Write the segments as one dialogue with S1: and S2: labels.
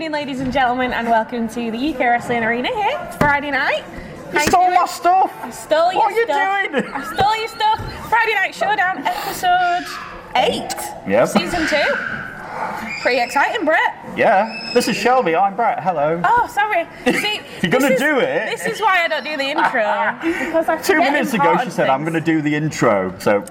S1: afternoon, ladies and gentlemen, and welcome to the UK Wrestling Arena here. It's Friday night.
S2: You stole my stuff!
S1: I stole your stuff.
S2: What are you doing?
S1: I stole your stuff. Friday Night Showdown, episode 8.
S2: Yep.
S1: Season 2. Pretty exciting, Brett.
S2: Yeah. This is Shelby, I'm Brett, hello.
S1: Oh, sorry. See,
S2: You're going to do it?
S1: This is why I don't do the intro. Because I
S2: 2 minutes ago she said, I'm going to do the intro, so...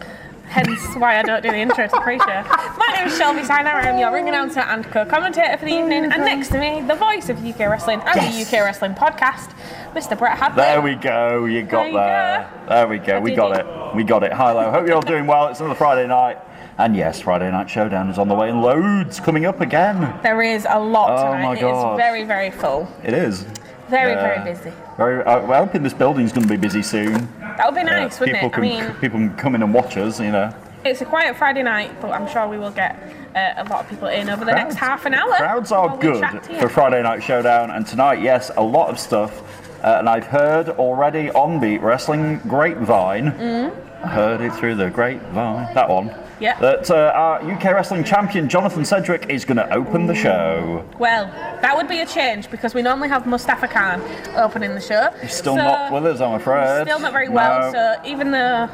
S1: Hence why I don't do the intro to Preshow. My name is Shelby Siner, I'm your ring announcer and co-commentator for the evening, and next to me, the voice of UK Wrestling and the UK Wrestling podcast, Mr. Brett Hadley.
S2: There we go, you got there. There we go, we got it. We got it. Hi, hello. Hope you're all doing well. It's another Friday night. And yes, Friday Night Showdown is on the way, and loads coming up again.
S1: There is a lot tonight.
S2: My God.
S1: It is very, very full.
S2: It is.
S1: Very, very busy.
S2: We're hoping this building's going to be busy soon.
S1: That would be nice, wouldn't it?
S2: People can come in and watch us, you know.
S1: It's a quiet Friday night, but I'm sure we will get a lot of people in over the next half an hour.
S2: Crowds are good for Friday Night Showdown, and tonight, yes, a lot of stuff. And I've heard already on the Wrestling Grapevine, I heard it through the grapevine, that one, that our UK Wrestling Champion Jonathan Cedric is going to open the show.
S1: Well, that would be a change, because we normally have Mustafa Khan opening the show.
S2: He's still not with us, I'm afraid.
S1: Still not very well, so even though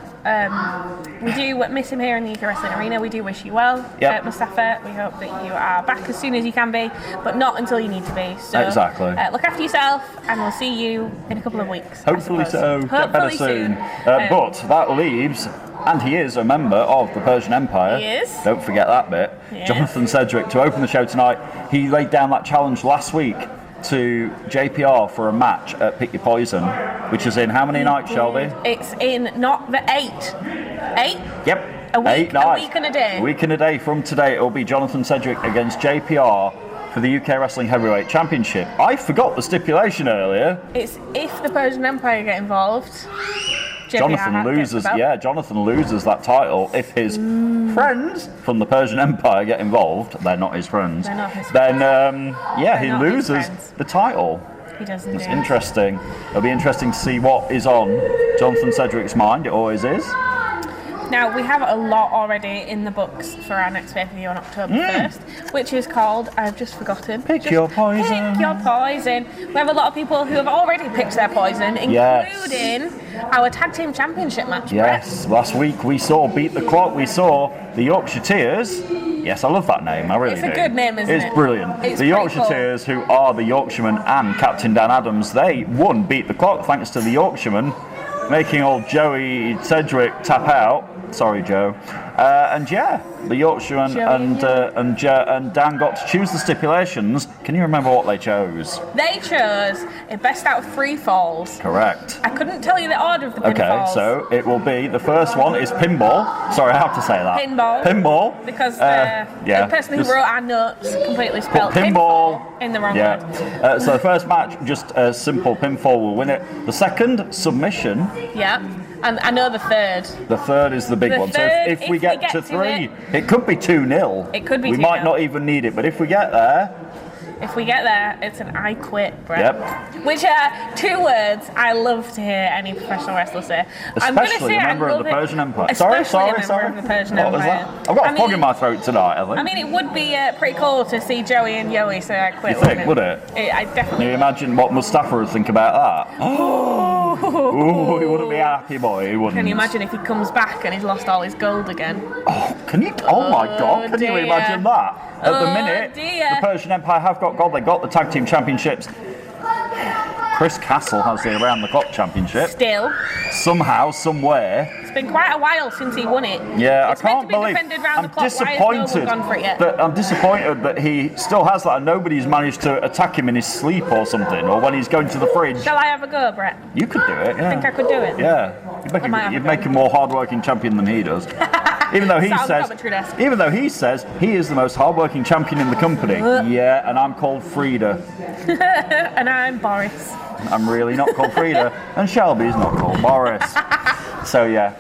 S1: we do miss him here in the UK Wrestling Arena, we do wish you well, Mustafa. We hope that you are back as soon as you can be, but not until you need to be. So
S2: exactly.
S1: Look after yourself, and we'll see you in a couple of weeks.
S2: Hopefully so. Get better soon. But that leaves, and he is a member of the Persian Empire.
S1: He is.
S2: Don't forget that bit.
S1: Yes.
S2: Jonathan Cedric to open the show tonight. He laid down that challenge last week to JPR for a match at Pick Your Poison, which is in how many nights, Shelby?
S1: It's in not the 8. 8?
S2: Yep.
S1: A week,
S2: 8 nights.
S1: A week and a day.
S2: A week and a day from today. It will be Jonathan Cedric against JPR for the UK Wrestling Heavyweight Championship. I forgot the stipulation earlier.
S1: It's if the Persian Empire get involved.
S2: Jonathan loses that title if his friends from the Persian Empire get involved. They're not his friends.
S1: They're not his friends.
S2: Then he loses the title.
S1: He doesn't.
S2: It's interesting. It'll be interesting to see what is on Jonathan Cedric's mind. It always is.
S1: Now, we have a lot already in the books for our next pay-per-view on October 1st, which is called, I've just forgotten.
S2: Pick Your Poison.
S1: Pick Your Poison. We have a lot of people who have already picked their poison, including our Tag Team Championship match.
S2: Yes, last week we saw Beat the Clock, we saw the Yorkshire Tears. Yes, I love that name, I really do.
S1: It's a good name, isn't it?
S2: It's brilliant.
S1: It's
S2: the Yorkshire Tears, who are the Yorkshiremen and Captain Dan Adams, they won Beat the Clock thanks to the Yorkshiremen, making old Joey Cedric tap out. Sorry, Joe. The Yorkshireman and Dan got to choose the stipulations. Can you remember what they chose?
S1: They chose a best out of 3 falls.
S2: Correct.
S1: I couldn't tell you the order of the pinfalls.
S2: Okay, so it will be, the first one is pinball. Sorry, I have to say that. Pinball.
S1: Because the person who wrote our notes completely spelled pinball in the wrong word.
S2: So the first match, just a simple pinfall will win it. The second, submission.
S1: Yeah. And I know the third.
S2: The third is the big one. So if we get to 3, it could be 2-0.
S1: It could be 2-0.
S2: We might not even need it, but if we get there...
S1: If we get there, it's an I quit, Brett.
S2: Yep.
S1: Which are 2 words I love to hear any professional wrestler say.
S2: Especially a member of the Persian Empire. Sorry.
S1: Of the Persian Empire.
S2: Was that? I've got a fog in my throat tonight, I think.
S1: I mean, it would be pretty cool to see Joey and Yoey say I quit.
S2: You think, would it?
S1: I definitely.
S2: Can you imagine what Mustafa would think about that? Ooh, he wouldn't be happy, boy. He wouldn't.
S1: Can you imagine if he comes back and he's lost all his gold again?
S2: Oh, can you? Oh my God! Can you imagine that? At the minute, the Persian Empire have got gold. They got the Tag Team Championships. Chris Castle has the Around the Clock Championship.
S1: Still.
S2: Somehow, somewhere.
S1: It's been quite a while since he won it.
S2: Yeah,
S1: it's
S2: I can't believe.
S1: I'm disappointed.
S2: I'm disappointed that he still has that and nobody's managed to attack him in his sleep or something, or when he's going to the fridge.
S1: Shall I have a go, Brett?
S2: You could do it. Yeah.
S1: I think I could do it.
S2: Yeah. You'd make a more hard-working champion than he does. Even though he says he is the most hard-working champion in the company. Yeah, and I'm called Frida.
S1: And I'm Boris.
S2: I'm really not called Frida, and Shelby's not called Boris. So yeah.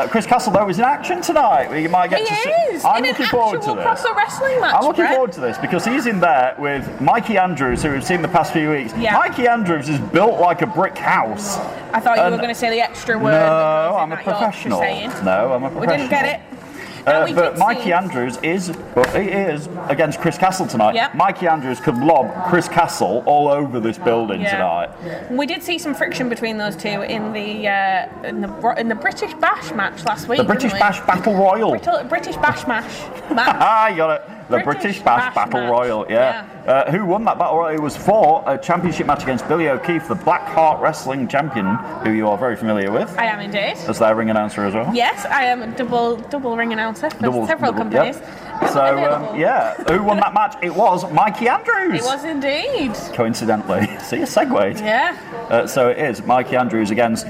S2: Chris Castle, though, is in action tonight. We might get to see. I'm looking forward to this.
S1: Proper wrestling match,
S2: I'm looking forward to this because he's in there with Mikey Andrews, who we've seen the past few weeks.
S1: Yeah.
S2: Mikey Andrews is built like a brick house.
S1: I thought you were going to say the extra word.
S2: No, I'm a professional.
S1: No,
S2: I'm a professional.
S1: We didn't get it. Now, we
S2: but
S1: did
S2: Mikey
S1: see-
S2: Andrews is against Chris Castle tonight.
S1: Yep.
S2: Mikey Andrews could lob Chris Castle all over this building tonight.
S1: We did see some friction between those two in the British Bash match last week.
S2: The British
S1: didn't we?
S2: Bash Battle Royal.
S1: British Bash match.
S2: Ah, you got it. The British Bash Battle
S1: match.
S2: Royal, yeah. Who won that Battle Royal? It was for a championship match against Billy O'Keefe, the Blackheart Wrestling champion, who you are very familiar with.
S1: I am indeed.
S2: As their ring announcer as well.
S1: Yes, I am a double ring announcer for several companies.
S2: Yep. So, who won that match? It was Mikey Andrews.
S1: It was indeed.
S2: Coincidentally. See, a segue.
S1: Yeah.
S2: So it is Mikey Andrews against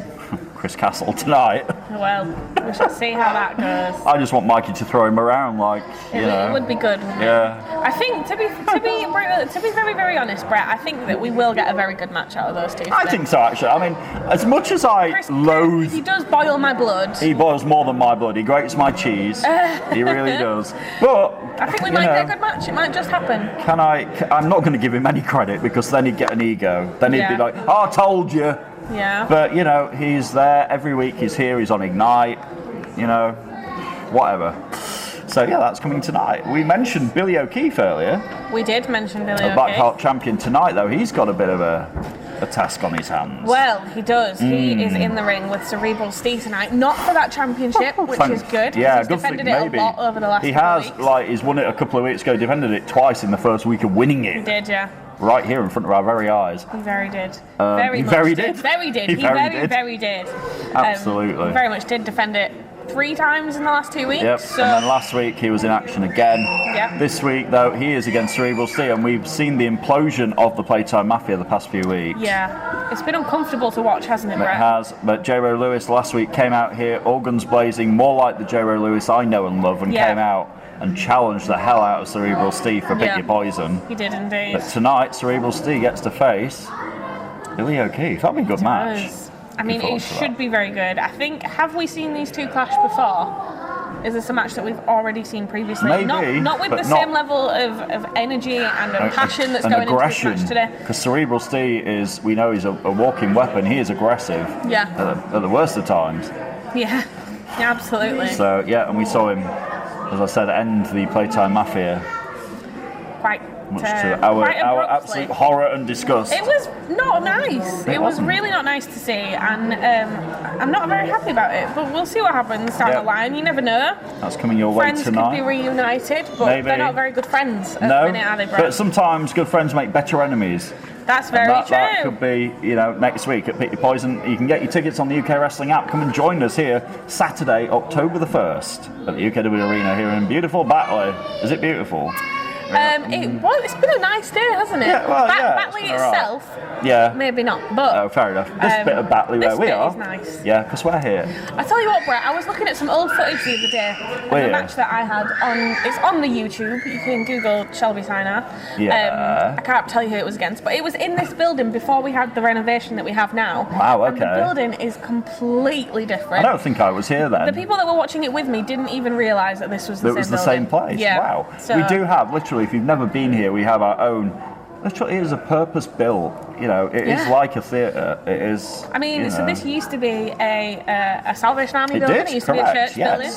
S2: Chris Castle tonight.
S1: Well, we shall see how that goes.
S2: I just want Mikey to throw him around, like,
S1: It would be good, wouldn't
S2: Yeah.
S1: it? I think, to be very, very honest, Brett, I think that we will get a very good match out of those two.
S2: I think so, actually. I mean, as much as I loathe...
S1: He does boil my blood.
S2: He boils more than my blood. He grates my cheese. He really does. But
S1: I think we might get a good match. It might just happen.
S2: I'm not going to give him any credit, because then he'd get an ego. Then he'd be like, "Oh, I told you."
S1: Yeah.
S2: But he's there every week. He's here. He's on Ignite. Whatever. So that's coming tonight. We mentioned Billy O'Keefe earlier.
S1: We did mention Billy O'Keefe.
S2: Blackheart champion tonight, though. He's got a bit of a task on his hands.
S1: Well, he does. He is in the ring with Cerebral Steve tonight. Not for that championship, which is good.
S2: Yeah,
S1: he's
S2: good
S1: defended
S2: thing,
S1: it a lot over the last
S2: He
S1: couple
S2: has,
S1: of weeks.
S2: he's won it a couple of weeks ago. Defended it twice in the first week of winning it.
S1: He did, yeah.
S2: Right here in front of our very eyes.
S1: He very did.
S2: He
S1: Very
S2: did.
S1: Very did.
S2: He
S1: He
S2: very
S1: very did.
S2: Absolutely.
S1: He very much did defend it 3 times in the last 2 weeks.
S2: Yep.
S1: So.
S2: And then last week he was in action again.
S1: Yep.
S2: This week, though, he is against Cerebral Steve, and we've seen the implosion of the Playtime Mafia the past few weeks.
S1: Yeah. It's been uncomfortable to watch, hasn't it, Brett?
S2: It has, but J-Ro Lewis last week came out here, all guns blazing, more like the J-Ro Lewis I know and love, and came out and challenged the hell out of Cerebral Steve for Pick Your Poison.
S1: He did indeed.
S2: But tonight, Cerebral Steve gets to face Billy O'Keefe. That'll be a good match.
S1: I mean, it should be very good. I think, have we seen these two clash before? Is this a match that we've already seen previously?
S2: Maybe,
S1: not with the same level of energy and of passion that's going
S2: aggression,
S1: into this match today.
S2: Because Cerebral Steve is, we know he's a walking weapon. He is aggressive.
S1: Yeah.
S2: At the worst of times.
S1: Yeah. Yeah, absolutely.
S2: So, and we saw him, as I said, end the Playtime Mafia.
S1: Quite
S2: Much to our absolute horror and disgust.
S1: It was not nice. It was
S2: wasn't.
S1: really not nice to see, and I'm not very happy about it. But we'll see what happens down the line. You never know.
S2: That's coming your way
S1: friends
S2: tonight.
S1: Friends could be reunited, but they're not very good friends at the minute, are they, Brett?
S2: But sometimes good friends make better enemies.
S1: That's very true.
S2: That could be, next week at Pick Your Poison. You can get your tickets on the UK Wrestling app. Come and join us here Saturday, October the 1st at the UKW Arena here in beautiful Batley. Is it beautiful?
S1: It's been a nice day, hasn't it?
S2: Yeah, well,
S1: Batley itself,
S2: maybe
S1: not, but...
S2: Oh, fair enough. This bit of Batley where we are.
S1: Is nice.
S2: Yeah, because we're here.
S1: I tell you what, Brett, I was looking at some old footage the other day of a match that I had it's on the YouTube. You can Google Shelby Signer.
S2: Yeah.
S1: I can't tell you who it was against, but it was in this building before we had the renovation that we have now.
S2: Wow, okay.
S1: And the building is completely different.
S2: I don't think I was here then.
S1: The people that were watching it with me didn't even realise that this was the same building.
S2: It was the same place?
S1: Yeah.
S2: Wow.
S1: So,
S2: we do have, literally, if you've never been here, we have our own. Literally, it is a purpose-built. It is like a theatre. It is.
S1: I mean, so this used to be a Salvation Army building. It used
S2: correct,
S1: to be a church building.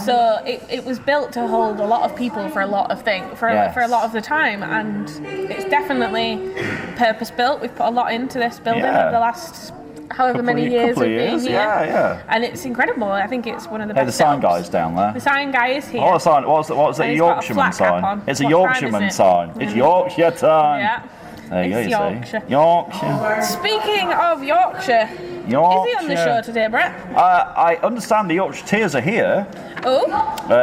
S1: So it was built to hold a lot of people for a lot of for a lot of the time, and it's definitely purpose-built. We've put a lot into this building over the last however many years we've been here.
S2: Yeah.
S1: And it's incredible. I think it's one of the best.
S2: The sign guy's down there.
S1: The sign guy is here.
S2: Oh, the sign. What was that? Yorkshireman sign. It's a Yorkshireman sign. It's Yorkshire time.
S1: Yeah.
S2: There you go, you
S1: Yorkshire.
S2: see. Yorkshire.
S1: Speaking of Yorkshire, is he on the show today, Brett?
S2: I understand the Yorkshire Tears are here.
S1: Oh,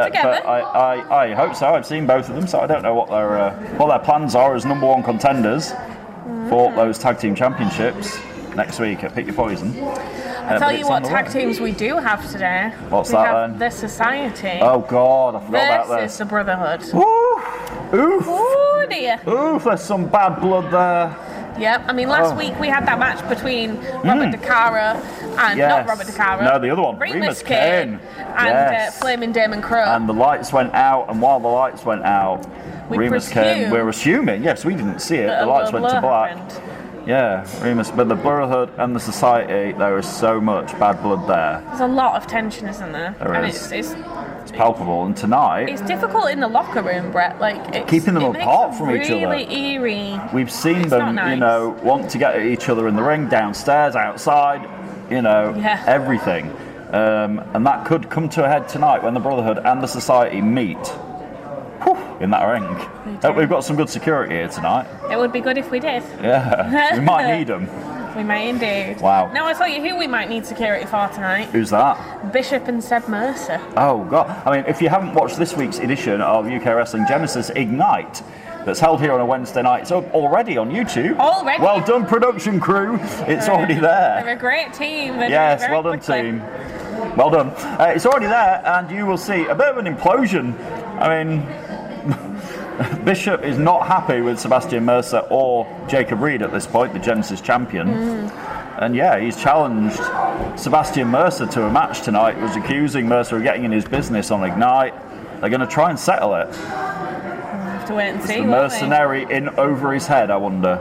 S1: together?
S2: But I hope so. I've seen both of them, so I don't know what their plans are as number one contenders for those tag team championships next week at Pick Your Poison.
S1: I'll tell you what tag teams we do have today.
S2: What's
S1: we
S2: that
S1: have
S2: then?
S1: The Society.
S2: Oh God, I forgot about this.
S1: Versus the Brotherhood.
S2: Oof.
S1: Oh dear.
S2: Oof, there's some bad blood there.
S1: Yep, I mean last week we had that match between Robert DeCaro and not Robert DeCaro.
S2: No, the other one.
S1: Remus Kane and Flaming Damon Crow.
S2: And the lights went out, and while the lights went out, Remus Kane, we're assuming, yes, we didn't see it, the lights went to black. Yeah, Remus, but the Brotherhood and the Society, there is so much bad blood there.
S1: There's a lot of tension, isn't there?
S2: There is.
S1: It's
S2: palpable. And tonight,
S1: it's difficult in the locker room, Brett. Like
S2: keeping them apart from each other.
S1: Really eerie.
S2: We've seen them,
S1: nice.
S2: Want to get at each other in the ring, downstairs, outside, everything. And that could come to a head tonight when the Brotherhood and the Society meet in that ring. We've got some good security here tonight.
S1: It would be good if we did.
S2: Yeah, we might need them.
S1: We may indeed.
S2: Wow.
S1: Now I'll tell you who we might need security for tonight.
S2: Who's that?
S1: Bishop and Seb Mercer.
S2: Oh, God. I mean, if you haven't watched this week's edition of UK Wrestling Genesis Ignite, that's held here on a Wednesday night, it's up already on YouTube.
S1: Already?
S2: Well done, production crew. It's already there.
S1: They're a great team.
S2: Yes, well done, team. Well done. It's already there, and you will see a bit of an implosion. I mean, Bishop is not happy with Sebastian Mercer or Jacob Reed at this point, the Genesis champion. And yeah, he's challenged Sebastian Mercer to a match tonight. He was accusing Mercer of getting in his business on Ignite. They're going to try and settle it.
S1: We'll have to wait and see.
S2: The mercenary in over his head, I wonder,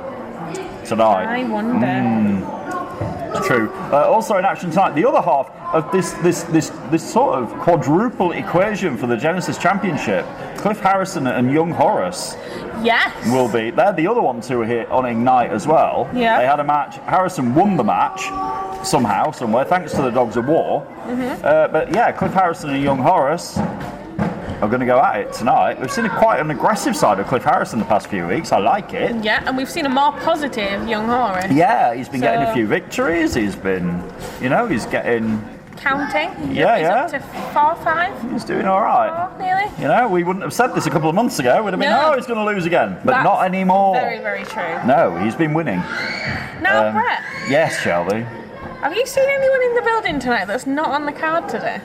S2: tonight.
S1: I wonder.
S2: It's true. Also in action tonight, the other half of this sort of quadruple equation for the Genesis Championship. Cliff Harrison and Young Horace will be. They're the other ones who are here on Ignite as well.
S1: Yeah.
S2: They had a match. Harrison won the match somehow, somewhere, thanks to the Dogs of War. But yeah, Cliff Harrison and Young Horace are going to go at it tonight. We've seen quite an aggressive side of Cliff Harrison the past few weeks. I like it.
S1: Yeah, and we've seen a more positive Young Horace.
S2: Yeah, he's been getting a few victories. He's been, he's getting...
S1: Counting. He's up to 4 or 5.
S2: He's doing all right.
S1: 4, nearly.
S2: We wouldn't have said this a couple of months ago. We'd have been, he's going to lose again. But
S1: that's
S2: not anymore.
S1: Very, very true.
S2: No, he's been winning.
S1: Now, Brett.
S2: Yes, Shelby.
S1: Have you seen anyone in the building tonight that's not on the card today?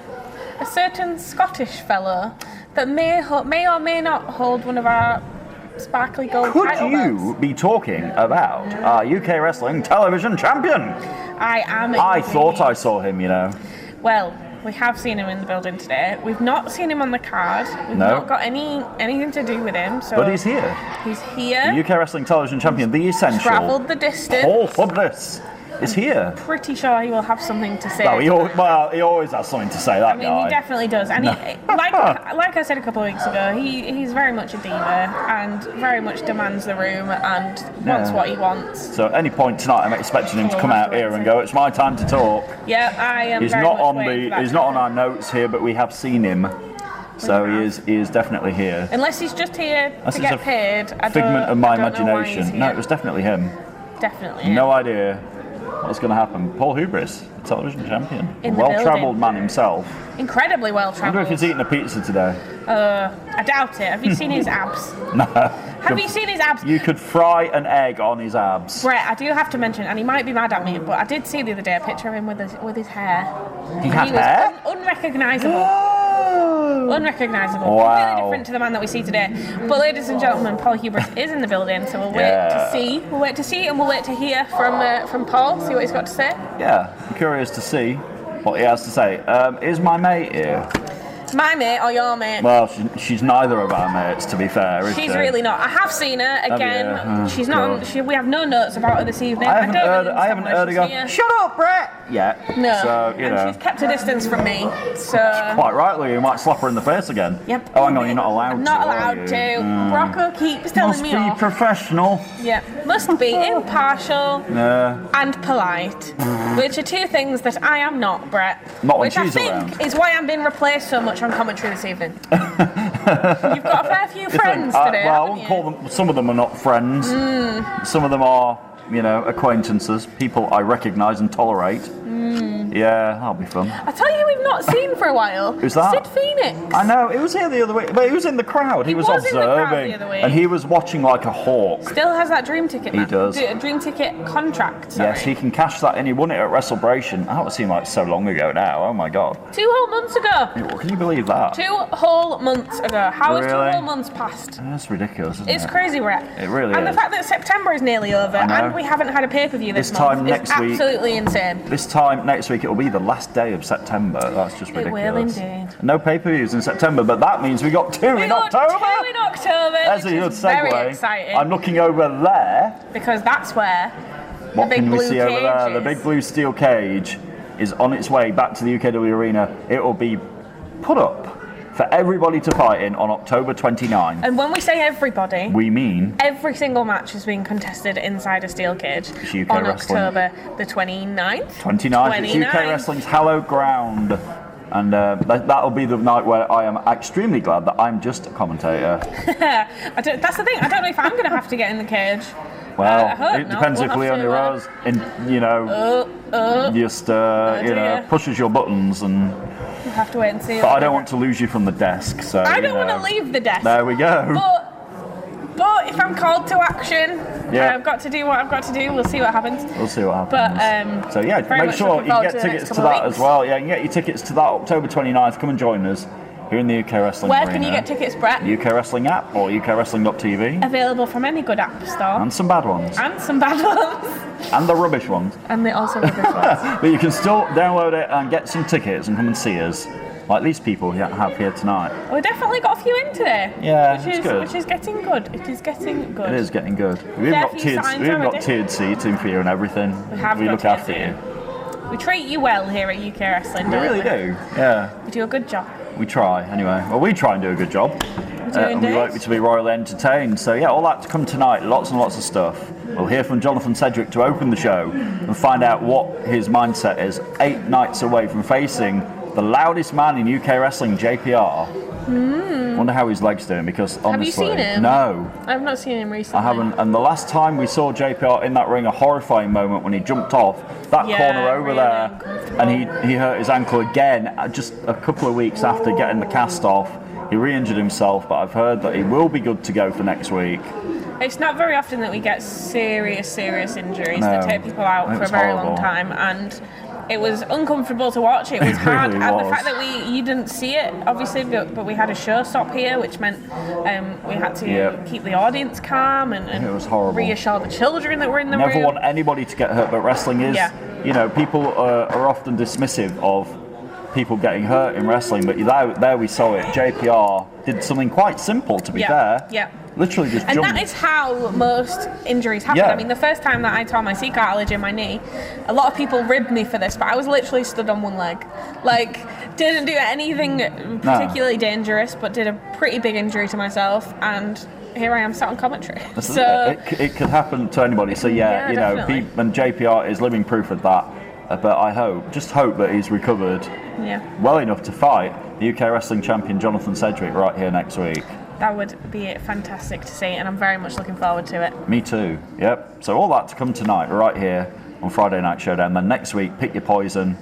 S1: A certain Scottish fellow that may or may not hold one of our sparkly gold title belts.
S2: Could you be talking about our UK Wrestling Television Champion?
S1: I am.
S2: I thought I saw him,
S1: Well, we have seen him in the building today. We've not seen him on the card. We've not got anything to do with him. So
S2: but he's here.
S1: He's here.
S2: The UK Wrestling Television Champion, the essential.
S1: Travelled the distance.
S2: Paul Hubness is here.
S1: Pretty sure he will have something to say.
S2: He always has something to say, that guy.
S1: He definitely does. And like I said a couple of weeks ago, he's very much a diva and very much demands the room and wants what he wants.
S2: So at any point tonight, I'm expecting him to come out here and go, it's my time to talk.
S1: Yeah, I am.
S2: He's not on our notes here, but we have seen him. So he is definitely here.
S1: Unless he's just here to get paid.
S2: Figment of my imagination. No, it was definitely him.
S1: Definitely.
S2: No idea what's going to happen. Paul Hubris, the television champion.
S1: A
S2: well-travelled man himself.
S1: Incredibly well-travelled.
S2: I wonder if he's eating a pizza today.
S1: I doubt it. Have you seen his abs?
S2: No.
S1: Have you seen his abs?
S2: You could fry an egg on his abs.
S1: Brett, I do have to mention, and he might be mad at me, but I did see the other day a picture of him with his hair.
S2: He had hair?
S1: Unrecognisable. Unrecognisable.
S2: Wow.
S1: Completely different to the man that we see today. But ladies and gentlemen, Paul Hubris is in the building, so we'll wait to see. We'll wait to see, and we'll wait to hear from Paul, see what he's got to say.
S2: Yeah, I'm curious to see what he has to say. Is my mate here?
S1: My mate or your mate?
S2: Well, she's neither of our mates, to be fair, is
S1: She's
S2: she?
S1: really not. I have seen her again. She's not. We have no notes about her this evening.
S2: I haven't heard her go, shut up, Brett! Yet.
S1: No.
S2: So,
S1: and she's kept a distance from me. So.
S2: Quite rightly, you might slap her in the face again.
S1: Yep.
S2: Oh, hang on, you're not allowed to.
S1: I'm not allowed to. Rocco keeps telling me off.
S2: Must be professional.
S1: Yeah. Must be impartial and polite, which are two things that I am not, Brett.
S2: Not when
S1: which I
S2: she's
S1: think
S2: around.
S1: is why I'm being replaced so much on commentary this evening. You've got a fair few friends today.
S2: Well, I wouldn't call them. Some of them are not friends. Some of them are, acquaintances, people I recognise and tolerate. Yeah, that'll be fun.
S1: I tell you, we've not seen for a while.
S2: Who's that?
S1: Sid Phoenix.
S2: I know, he was here the other week, but he was in the crowd. He was observing, and he was watching like a hawk.
S1: Still has that dream ticket.
S2: He does.
S1: A dream ticket contract. Sorry.
S2: Yes, he can cash that in. He won it at WrestleBration. That would seem like so long ago now. Oh my God.
S1: 2 whole months ago.
S2: Can you believe that?
S1: 2 whole months ago. How has 2
S2: Really?
S1: whole months passed?
S2: That's ridiculous, isn't
S1: It's
S2: it?
S1: crazy, Brett.
S2: It really
S1: and
S2: is.
S1: the fact that September is nearly over and we haven't had a pay-per-view this
S2: time
S1: month
S2: next
S1: is
S2: week.
S1: absolutely insane.
S2: This time next week, it will be the last day of September. That's just ridiculous.
S1: It will indeed.
S2: No pay-per-views in September, but that means we got 2 in October.
S1: 2 in October.
S2: That's a good segue.
S1: Very exciting.
S2: I'm looking over there.
S1: Because that's where
S2: What
S1: the big
S2: can we
S1: blue
S2: see over there?
S1: cage
S2: The
S1: is.
S2: big blue steel cage is on its way back to the UKW arena. It will be put up for everybody to fight in on October 29th.
S1: And when we say everybody,
S2: we mean
S1: every single match is being contested inside a steel cage on October the 29th.
S2: 29th. It's UK Wrestling's hallowed ground. And that'll be the night where I am extremely glad that I'm just a commentator.
S1: That's the thing. I don't know if I'm going to have to get in the cage.
S2: Well, it depends if Leonie Rose, pushes your buttons and.
S1: We'll have to wait and see.
S2: But I don't want to lose you from the desk, so.
S1: I don't want to leave the desk.
S2: There we go.
S1: But if I'm called to action, I've got to do what I've got to do. We'll see what happens.
S2: We'll see what happens.
S1: But
S2: so make sure you can get tickets to that as well. Yeah, you can get your tickets to that October 29th. Come and join us here in the UK Wrestling
S1: Where
S2: Arena.
S1: Can you get tickets, Brett?
S2: UK Wrestling app or UKWrestling.tv.
S1: Available from any good app store.
S2: And some bad ones.
S1: And the rubbish ones. And the also rubbish ones.
S2: But you can still download it and get some tickets and come and see us. Like these people have here tonight.
S1: We definitely got a few in today.
S2: Yeah, it's good.
S1: Which is getting good. It is getting good.
S2: It is getting good. We've got tiered seating for you and everything. We look after you.
S1: We treat you well here at UK Wrestling.
S2: We really do. Yeah.
S1: We do a good job.
S2: We try, anyway. Well, we try and do a good job. And we like to be royally entertained. So, yeah, all that to come tonight. Lots and lots of stuff. We'll hear from Jonathan Sedgwick to open the show and find out what his mindset is 8 nights away from facing the loudest man in UK wrestling, JPR. Wonder how his leg's doing, because honestly...
S1: Have you seen him?
S2: No.
S1: I've not seen him recently.
S2: I haven't. And the last time we saw JPR in that ring, a horrifying moment when he jumped off that corner over there and he hurt his ankle again just a couple of weeks after getting the cast off. He re-injured himself, but I've heard that he will be good to go for next week.
S1: It's not very often that we get serious injuries that take people out for a very long time, and it was uncomfortable to watch. It was hard, and the fact that you didn't see it, obviously, but we had a show stop here, which meant we had to keep the audience calm and
S2: it was horrible.
S1: Reassure the children that were in the room.
S2: Never want anybody to get hurt, but wrestling is, people are often dismissive of people getting hurt in wrestling, but there we saw it. JPR did something quite simple, to be fair. Yeah. Literally just jumped.
S1: And that is how most injuries happen. I mean, the first time that I tore my C cartilage in my knee, a lot of people ribbed me for this, but I was literally stood on one leg. Like, didn't do anything particularly dangerous, but did a pretty big injury to myself, and here I am sat on commentary. So
S2: it could happen to anybody. So definitely. And JPR is living proof of that. But I hope that he's recovered well enough to fight the UK Wrestling Champion Jonathan Sedgwick right here next week.
S1: That would be fantastic to see, and I'm very much looking forward to it.
S2: Me too, yep. So all that to come tonight, right here on Friday Night Showdown. Then next week, Pick Your Poison.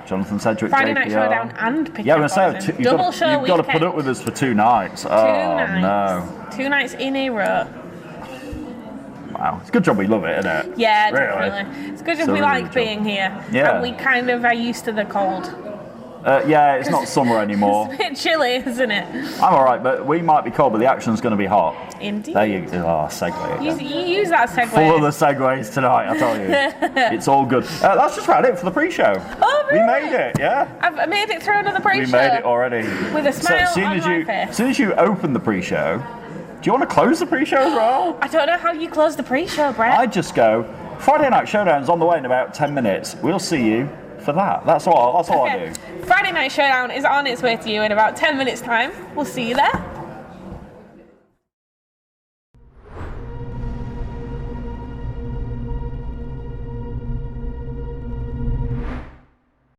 S2: Jonathan Sedgwick,
S1: Friday
S2: JPR.
S1: Night Showdown and Pick Your Poison.
S2: You've got to put up with us for 2 nights.
S1: Two nights. 2 nights in a row.
S2: Wow, it's a good job we love it, isn't it?
S1: Yeah, definitely. It's good if we like being here. Yeah. And we kind of are used to the cold.
S2: It's not summer anymore.
S1: It's a bit chilly, isn't it?
S2: I'm alright, but we might be cold, but the action's going to be hot.
S1: Indeed.
S2: There you go. Segue.
S1: You use that segue.
S2: Full of the segues tonight, I tell you. It's all good. That's just about it for the pre-show.
S1: Oh, really?
S2: We made it, yeah.
S1: I've made it through another pre-show.
S2: We made it already.
S1: With a smile on my face.
S2: As soon as you open the pre-show, do you want to close the pre-show as well?
S1: I don't know how you close the pre-show, Brett.
S2: I'd just go, Friday Night Showdown's on the way in about 10 minutes. We'll see you for that. That's all I do.
S1: Friday Night Showdown is on its way to you in about 10 minutes' time. We'll see you there.